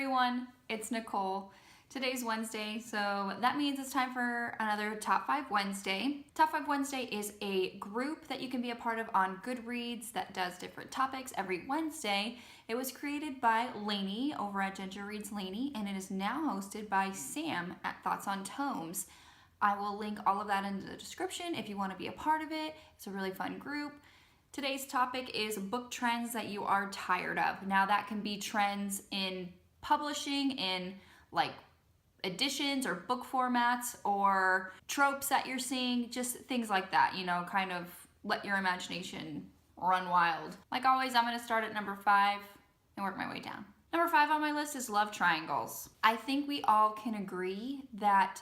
everyone, it's Nicole. Today's Wednesday, so that means it's time for another Top 5 Wednesday. Top 5 Wednesday is a group that you can be a part of on Goodreads that does different topics every Wednesday. It was created by Lainey over at Ginger Reads Lainey, and it is now hosted by Sam at Thoughts on Tomes. I will link all of that in the description if you want to be a part of it. It's a really fun group. Today's topic is book trends that you are tired of. Now that can be trends in publishing, in like editions or book formats, or tropes that you're seeing, just things like that, you know, kind of let your imagination run wild. Like always, I'm going to start at number 5 and work my way down. Number 5 on my list is love triangles. I think we all can agree that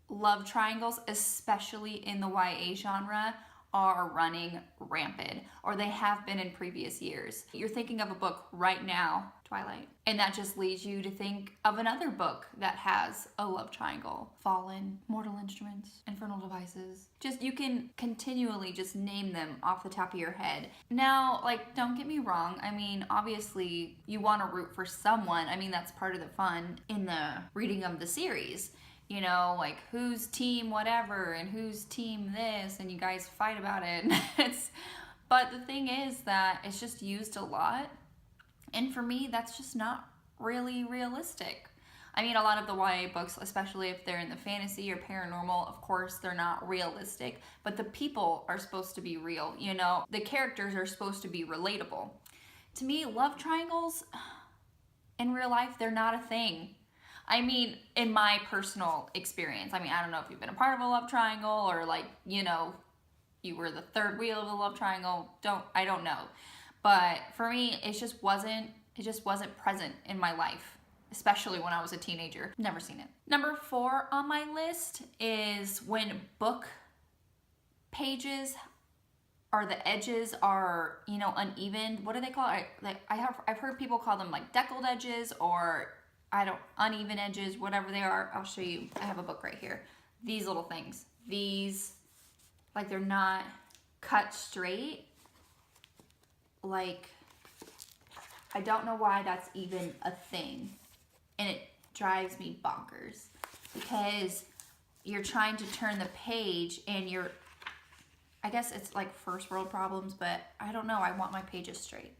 love triangles, especially in the YA genre, are running rampant, or they have been in previous years. You're thinking of a book right now, Twilight, and that just leads you to think of another book that has a love triangle. Fallen, Mortal Instruments, Infernal Devices. Just, you can continually just name them off the top of your head. Now, like, don't get me wrong, I mean, obviously you want to root for someone. I mean, that's part of the fun in the reading of the series. You know, like who's team whatever and who's team this, and you guys fight about it. But the thing is that it's just used a lot, and for me, that's just not really realistic. I mean, a lot of the YA books, especially if they're in the fantasy or paranormal, of course, they're not realistic, but the people are supposed to be real, you know? The characters are supposed to be relatable. To me, love triangles, in real life, they're not a thing. I mean, in my personal experience, I mean, I don't know if you've been a part of a love triangle or like, you know, you were the third wheel of a love triangle. I don't know. But for me, it just wasn't present in my life, especially when I was a teenager. Never seen it. Number 4 on my list is when book pages or the edges are, you know, uneven. What do they call it? I've heard people call them like deckled edges, or uneven edges, whatever they are. I'll show you. I have a book right here. These little things. These, like, they're not cut straight. Like, I don't know why that's even a thing. And it drives me bonkers. Because you're trying to turn the page and I guess it's like first world problems, but I don't know. I want my pages straight.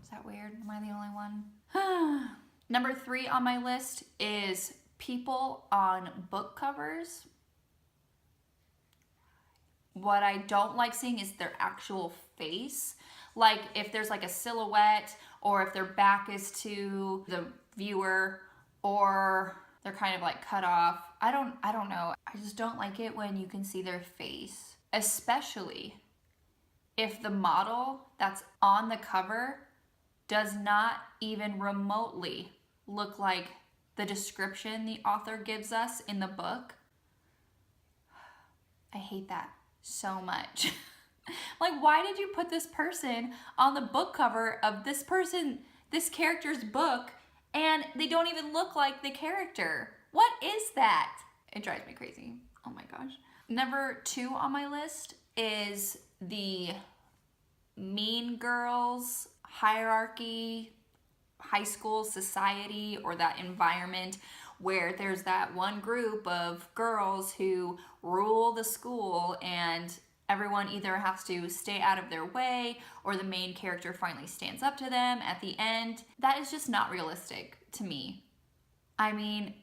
Is that weird? Am I the only one? Number 3 on my list is people on book covers. What I don't like seeing is their actual face. Like if there's like a silhouette, or if their back is to the viewer, or they're kind of like cut off. I don't know. I just don't like it when you can see their face, especially if the model that's on the cover does not even remotely look like the description the author gives us in the book. I hate that so much. Like, why did you put this person on the book cover of this character's book, and they don't even look like the character? What is that? It drives me crazy. Oh my gosh. Number 2 on my list is the Mean Girls hierarchy, high school society, or that environment where there's that one group of girls who rule the school, and everyone either has to stay out of their way, or the main character finally stands up to them at the end. That is just not realistic to me. I mean,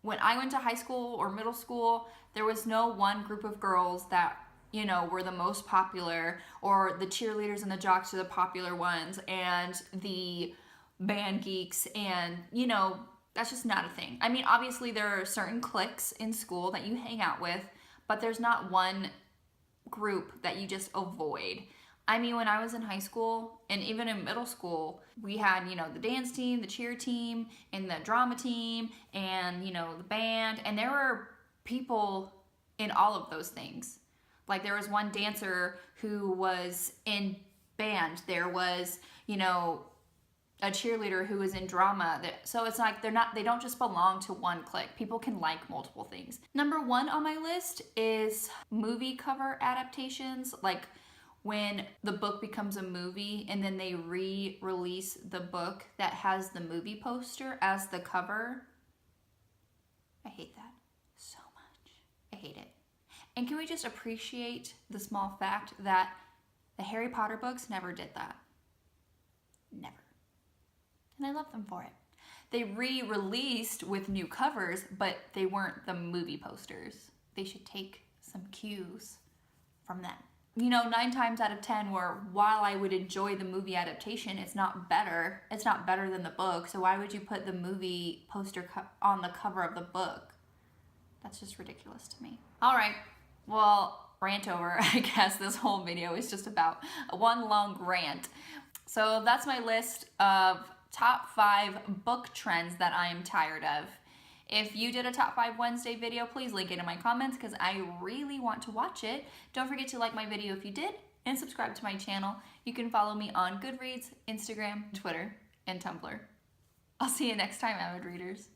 when I went to high school or middle school, there was no one group of girls that, you know, were the most popular, or the cheerleaders and the jocks are the popular ones, and the band geeks, and, you know, that's just not a thing. I mean, obviously there are certain cliques in school that you hang out with, but there's not one group that you just avoid. I mean, when I was in high school and even in middle school, we had, you know, the dance team, the cheer team, and the drama team, and, you know, the band, and there were people in all of those things. Like, there was one dancer who was in band. There was, you know, a cheerleader who was in drama. So it's like they don't just belong to one clique. People can like multiple things. Number 1 on my list is movie cover adaptations. Like when the book becomes a movie and then they re-release the book that has the movie poster as the cover. I hate that so much. I hate it. And can we just appreciate the small fact that the Harry Potter books never did that? Never. And I love them for it. They re-released with new covers, but they weren't the movie posters. They should take some cues from them. You know, 9 times out of 10, where while I would enjoy the movie adaptation, it's not better than the book, so why would you put the movie poster on the cover of the book? That's just ridiculous to me. All right, well, rant over. I guess this whole video is just about one long rant. So that's my list of top 5 book trends that I am tired of. If you did a Top 5 Wednesday video, please link it in my comments because I really want to watch it. Don't forget to like my video if you did and subscribe to my channel. You can follow me on Goodreads, Instagram, Twitter, and Tumblr. I'll see you next time, avid readers.